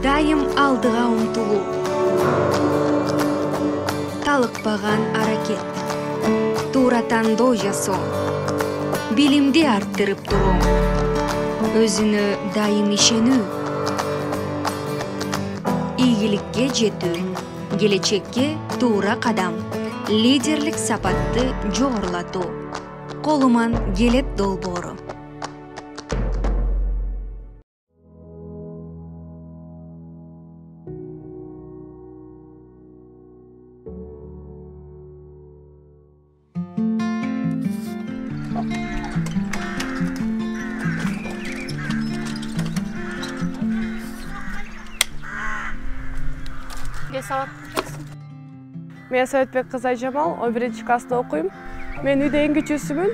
дайым алдыга умтулуу, талыкпаган аракет, туура тандоо жасоо, билимди арттырып туруу, өзүнө дайым ишенүү, ийгиликке жетүү, келечекке туура кадам, лидерлик сапатты жогорулатуу, колуман келет долбоору. Мен Советбек кызы Айжамал, 11 класста окуйм. Мен үйдө эң кичүүсүмүн.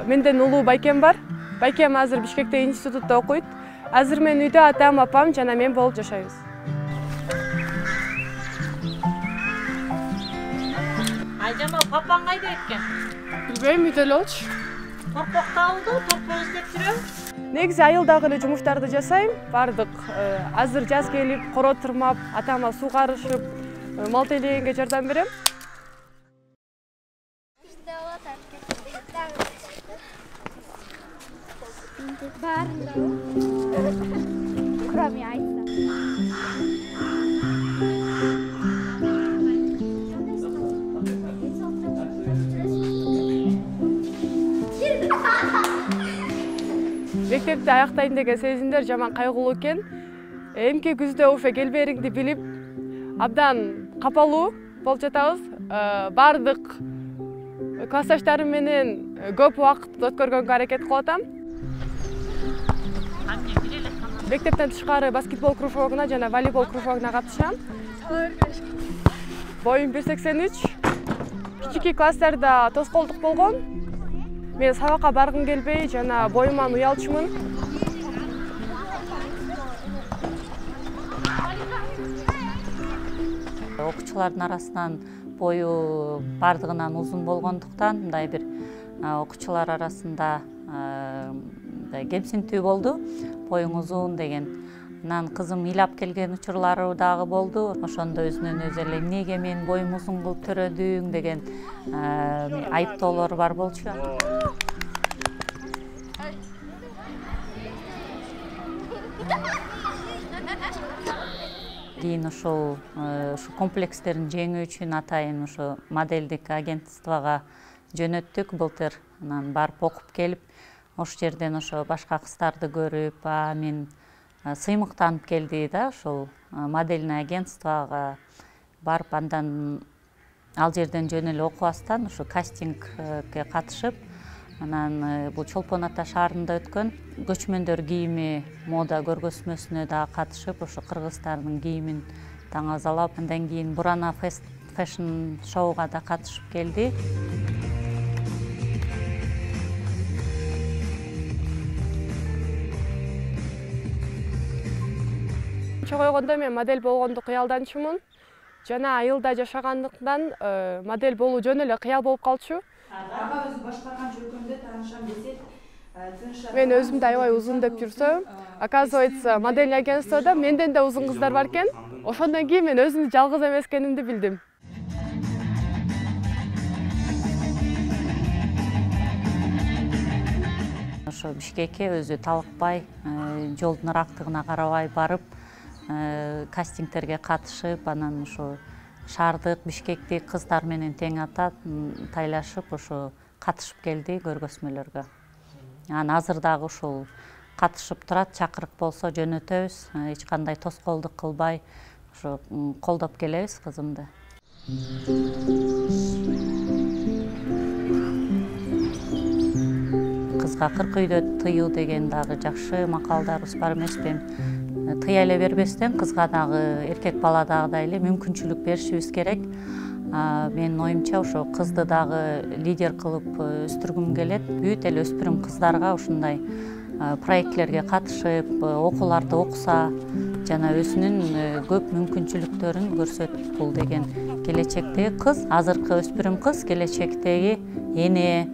Менден улуу байкем бар. Байкем азыр Бишкекте институтта окуйт. Азыр мен үйдө атам, апам жана мен болуп жашайбыз. Айжамал, папаң кайда экен? Билбейм, үйдө эле болчу. Торпок табылды, торпок издеп жүрөм. Негизи айылдагы эле жумуштарды жасайм. Бардык азыр жаз келип, коро тырмап, атама суу карышып, мал тейлегенге жардам берем. Мектепти аяктайын деген сезимдер жаман кайгылуу экен. Эмки күздө уфе келбериңди билип, абдан капалуу болуп жатабыз. Бардык классташтарым менен көп убакыт өткөргөнгө аракет кылып атам. Мектептен тышкары баскетбол кружогуна жана волейбол кружогуна катышам. Боюм 1,83. Кичинекей класстарда тоскоолдук болгон. Мен сабакка баргым келбей, жана боюман уялчумун. Окуучулардын арасынан бою бардыгынан узун болгондуктан мындай бир окуучулар арасында кемсинтүү болду. Боюң узун деген. Анан кызым ыйлап келген учурлары дагы болду. Ошондо өзүнөн өзү эле эмнеге мен боюм узун кылып төрөдүң деген айыптоолор бар болчу. Кийин ошол комплекстерин жеңүү үчүн атайын ошо моделдик агентствого жөнөттүк былтыр. Анан барып окуп келип, ошол жерден ошо башка кыздарды көрүп, мен сыймыктанып келди да, ошол модельный агентствого барып, андан ал жерден жөн эле окубастан ошо кастингге катышып, анан бул Чолпон Ата шаарында өткөн көчмөндөр кийими мода көргөзмөсүнө да катышып, ошо кыргыздардын кийимин таңазалап, андан кийин Бурана фэшн шоуга да катышып келди. Чогойгондо мен модель болгонду кыялданчумун. Жана айылда жашагандыктан модель болуу жөн эле кыял болуп калчу. Ага өзү башкарган жүргөндө таанышам десек, Мен өзүмдү аябай узун деп жүрсөм, оказывается, модельный агентствода менден да узун кыздар бар экен. Ошондон кийин мен өзүмдү жалгыз эмес экенимди билдим. Ошо Бишкекке өзү талыкпай, жолдун ырактыгына карабай барып, кастингтерге катышып, анан ошо шаардык Бишкектик кыздар менен тең ата тайлашып, ошо катышып келди көргөзмөлөргө. Анан азыр дагы ушул катышып турат, чакырык болсо жөнөтөбүз, эч кандай тоскоолдук кылбай, ошо колдоп келебиз кызымды. Кызга 40 үйдө тыюу деген дагы жакшы макалдарыбыз бар эмеспи? Тыя эле бербестен кызга дагы эркек баладагыдай эле мүмкүнчүлүк беришибиз керек. Менин оюмча ошо кызды дагы лидер кылып өстүргүм келет. Бүт эле өспүрүм кыздарга ушундай проектлерге катышып, окууларды окуса, жана өзүнүн көп мүмкүнчүлүктөрүн көрсөтүп бул деген келечектеги кыз, азыркы өспүрүм кыз келечектеги эне,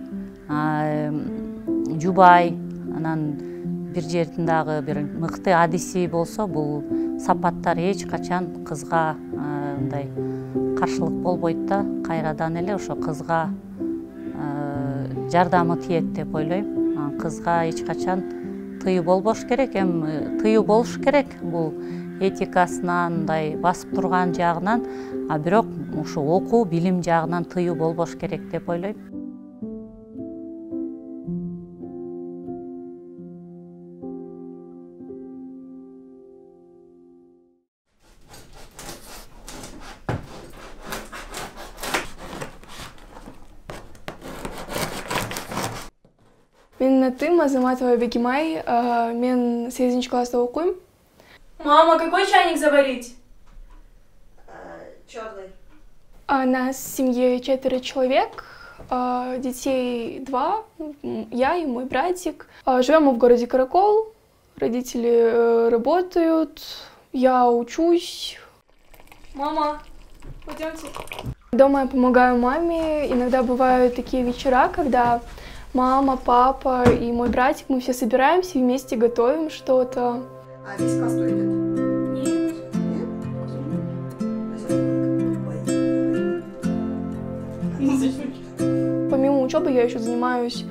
жубай, анан бир жердин дагы бир мыкты адиси болсо, бул сапаттар эч качан кызга мындай каршылык болбойт да, кайрадан эле ошо кызга жардамы тиет деп ойлойм. Кызга эч качан тыюу болбош керек, тыюу болуш керек бул этикасынан, мындай басып турган жагынан, а бирок ушу окуу, билим жагынан тыюу болбош керек деп ойлойм. Менин атым Азаматова Бегимай, мен 8 класста окуйм. Мама, какой чайник заварить? Черный. Нас в семье 4 человек, детей 2, я и мой братик. Живем мы в городе Каракол, родители работают, я учусь. Мама, пойдемте. Дома я помогаю маме, иногда бывают такие вечера, когда мама, папа и мой братик, мы все собираемся и вместе готовим что-то. А весь класс идет? Нет. Помимо учебы я еще занимаюсь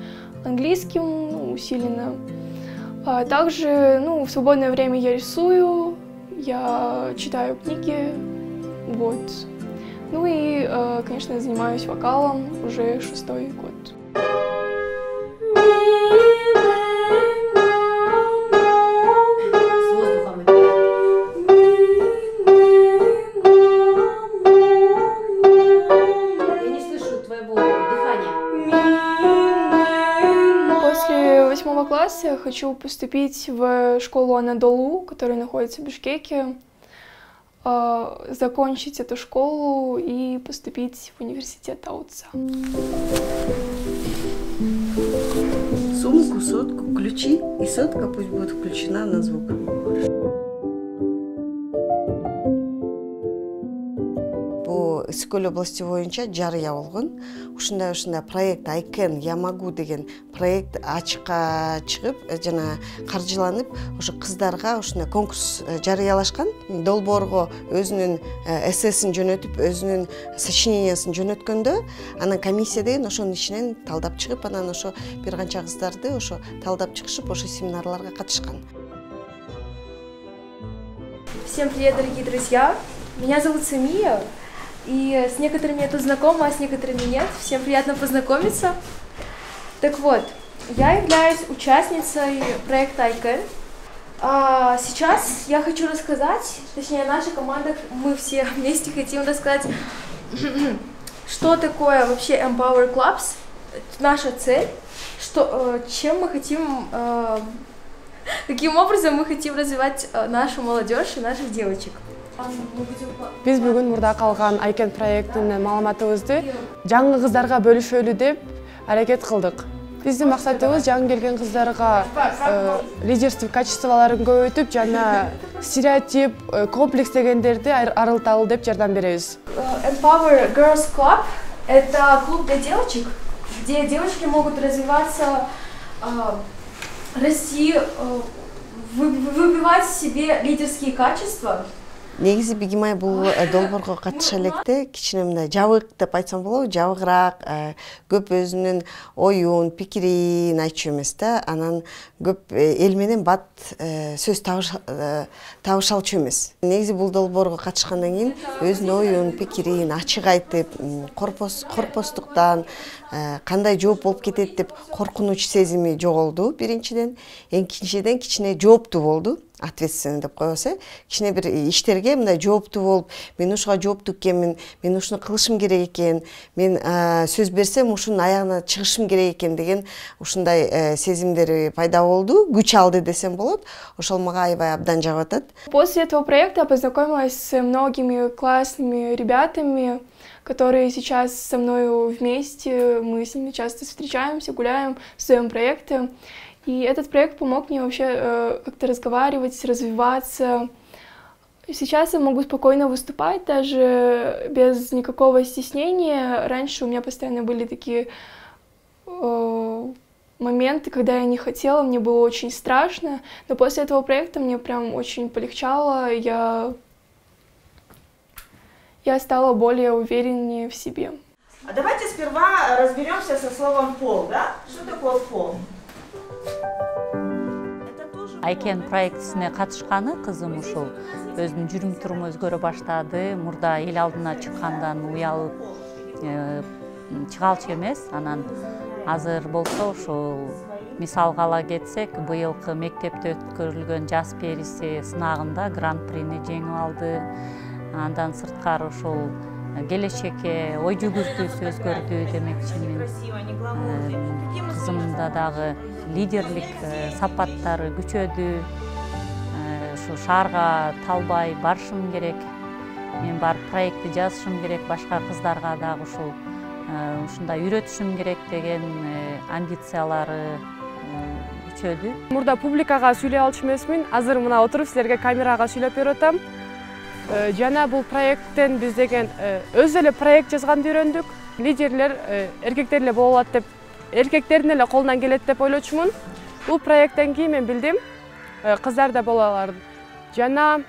английским усиленно. Также, в свободное время я рисую, я читаю книги, вот. Ну и, конечно, занимаюсь вокалом уже 6-й год. После 8 класса я хочу поступить в школу Анадолу, которая находится в Бишкеке, закончить эту школу и поступить в университет Таутса. Сумку, сотку, ключи, и сотка пусть будет включена на звук. Скөл области боюнча жарыя болгон. Ушундай проект I Can, Я могу деген проект ачыкка чыгып, жана каржыланып, ошо кыздарга ушундай конкурс жарыялашкан. Долбоорго өзүнүн эссесин жөнөтүп, өзүнүн сочинениясын жөнөткөндө, анан комиссия деген ошонун ичинен талдап чыгып, анан ошо бир канча кыздарды ошо талдап чыгышып, ошо семинарларга катышкан. Всем привет, дорогие друзья! Меня зовут Самия. И с некоторыми я тут знакома, а с некоторыми нет. Всем приятно познакомиться. Так вот, я являюсь участницей проекта I Can. Сейчас я хочу рассказать, точнее наша команда, мы все вместе хотим рассказать, что такое вообще Empower Clubs, наша цель, чем мы хотим, каким образом мы хотим развивать нашу молодежь и наших девочек. Биз бүгүн мурда калган I Can проектинин маалыматыбызды жаңы кыздарга бөлүшөлү деп аракет кылдык. Биздин максатыбыз жаңы келген кыздарга лидерство качестволорун көбөйтүп жана стереотип, комплекс дегендерди арылталы деп жардам беребиз. Empower Girls Club – это клуб для девочек, где девочки могут развиваться, расти, выбивать в себе лидерские качества. Негизи Бегимай бул долбоорго катыша электе кичине мындай жабык деп айтсам болобу, жабыгыраак, көп өзүнүн оюн, пикирин айтчу эмес да, анан көп эл менен бат сөз табышалчу эмес. Негизи бул долбоорго катышкандан кийин өзүнүн оюн, пикирин ачык айтып, коркпостуктан кандай жооп болуп кетет деп коркунуч сезими жоголду биринчиден, экинчиден кичине жооптуу болду. Ответственный деп коебуз, кичине бир иштерге мындай жооптуу болуп, мен ушуга жооптуу экенмин, мен ушуну кылышым керек экен, мен сөз берсем ушунун аягына чыгышым керек экен деген ушундай сезимдери пайда болду, күч алды десем болот. Ошол мага аябай абдан жагып атат. После этого проекта я познакомилась с многими классными ребятами, которые сейчас со мной вместе, мы с ними часто встречаемся, гуляем в своем проекте. И этот проект помог мне вообще как-то разговаривать, развиваться. Сейчас я могу спокойно выступать, даже без никакого стеснения. Раньше у меня постоянно были такие моменты, когда я не хотела, мне было очень страшно, но после этого проекта мне прям очень полегчало, я стала более увереннее в себе. А давайте сперва разберемся со словом «пол», да? Что такое пол? Айкен проектисине катышканы кызым ушул өзүнүн жүрүм туруму өзгөрө баштады. Мурда эл алдына чыккандан уялып чыгалчу эмес. Анан азыр болсо ушул мисалга ала кетсек, быйылкы мектепте өткөрүлгөн жас периси сынагында гран-прини жеңип алды. Андан сырткары ушул келечекке ой жүгүртүүсү өзгөрдү демекчимин. Кызымда дагы лидерлик сапаттары күчөдү. Ушу шаарга талбай барышым керек. Мен барып проектти жазышым керек, башка кыздарга дагы ушундай үйрөтүшүм керек деген амбициялары күчөдү. Мурда публикага сүйлөй алчу эмесмин. Азыр мына отуруп силерге камерага сүйлөп берип атам. Жана бул проекттен биз деген өз эле проект жазганды үйрөндүк. Лидерлер эркектер эле боло алат деп, эркектердин эле колунан келет деп ойлочумун. Бул проекттен кийин мен билдим, кыздар да боло алар. Жана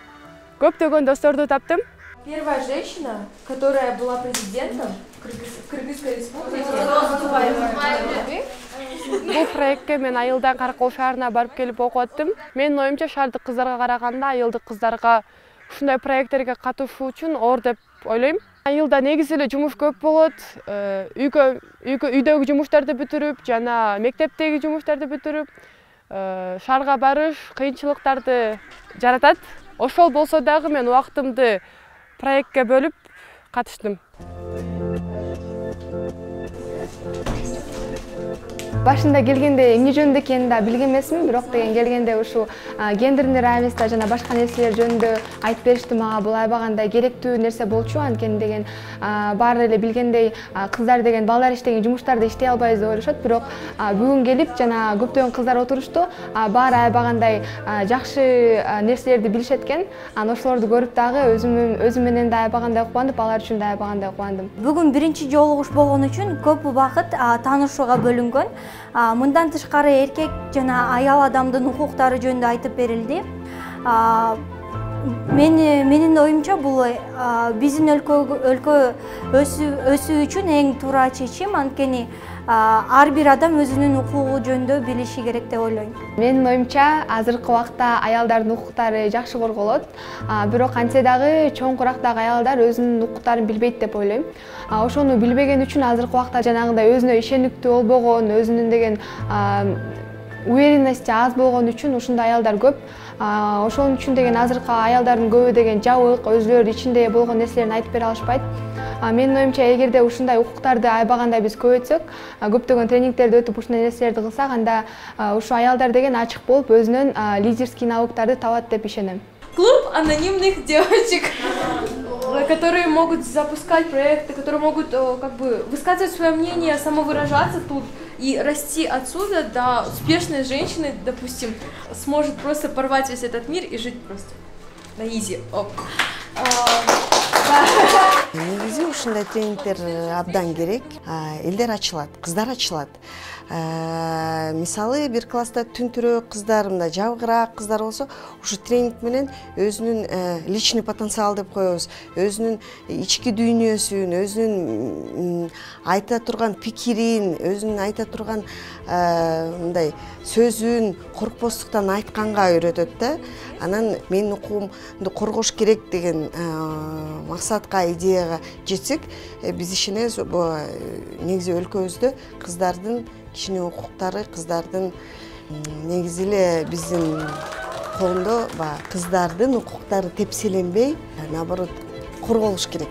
көптөгөн досторду таптым. Первая женщина, которая была президентом Кыргызской республики. Бул проектке мен айылдан Каракол шаарына барып келип окуп аттым. Менин оюмча шаардык кыздарга караганда айылдык кыздарга ушундай проекттерге катышуу үчүн оор деп ойлойм. Айылда негизи эле жумуш көп болот. Үйдөгү жумуштарды бүтүрүп, жана мектептеги жумуштарды бүтүрүп, шаарга барыш кыйынчылыктарды жаратат. Ошол болсо дагы мен убактымды проектке бөлүп катыштым. Башында келгенде эмне жөнүндө экенин да билген эмесмин, бирок деген келгенде ушу гендерный равенство жана башка нерселер жөнүндө айтып беришти мага. Бул аябагандай керектүү нерсе болчу, анткени деген баары эле билгендей кыздар деген балдар иштеген жумуштарды иштей албайбыз деп ойлошот, бирок бүгүн келип жана көптөгөн кыздар отурушту, баары аябагандай жакшы нерселерди билишет экен. Анан ошолорду көрүп дагы өзүм менен да аябагандай кубандым, алар үчүн да аябагандай кубандым. Бүгүн биринчи жолугуш болгон үчүн көп убакыт таанышууга бөлүнгөн. Мындан тышкары эркек жана аял адамдын укуктары жөнүндө айтып берилди. Менин оюмча бул биздин өлкө өсүү үчүн эң туура чечим, анткени ар бир адам өзүнүн укугу жөнүндө билиши керек деп ойлойм. Менин оюмча азыркы убакта аялдардын укуктары жакшы корголот, бирок антсе дагы чоңкурактагы аялдар өзүнүн укуктарын билбейт деп ойлойм. Ошону билбеген үчүн азыркы убакта жанагындай өзүнө ишениктүү болбогон, өзүнүн деген уверенности аз болгон үчүн ушундай аялдар көп. Ошон үчүн деген азыркы аялдардын көбү деген жабык, өзүлөрү ичинде болгон нерселерин айтып бере алышпайт. Менин оюмча эгерде ушундай укуктарды аябагандай биз көбөйтсөк, көптөгөн тренингтерди өтүп ушундай нерселерди кылсак, анда ушу аялдар деген ачык болуп өзүнүн лидерский навыктарды табат деп ишенем. Клуб анонимных девочек, которые могут запускать проекты, которые могут как бы высказывать свое мнение, самовыражаться тут и расти отсюда до успешной женщины, допустим, сможет просто порвать весь этот мир и жить просто на изи. Негизи ушундай тренингдер абдан керек. Элдер ачылат, кыздар ачылат. Мисалы бир класста түнтүрөөк кыздар, мындай жабыгыраак кыздар болсо, ушу тренинг менен өзүнүн личный потенциал деп коебуз, өзүнүн ички дүйнөсүн, өзүнүн айта турган пикирин, өзүнүн айта турган мындай сөзүн коркпостуктан айтканга үйрөтөт да. Анан менин укугумду коргош керек деген максатка, идеяга жетсек, биз ишенебиз, негизи өлкөбүздө кыздардын кичине укуктары, кыздардын негизи эле биздин колунда кыздардын укуктары тепселенбей, наоборот, корголуш керек.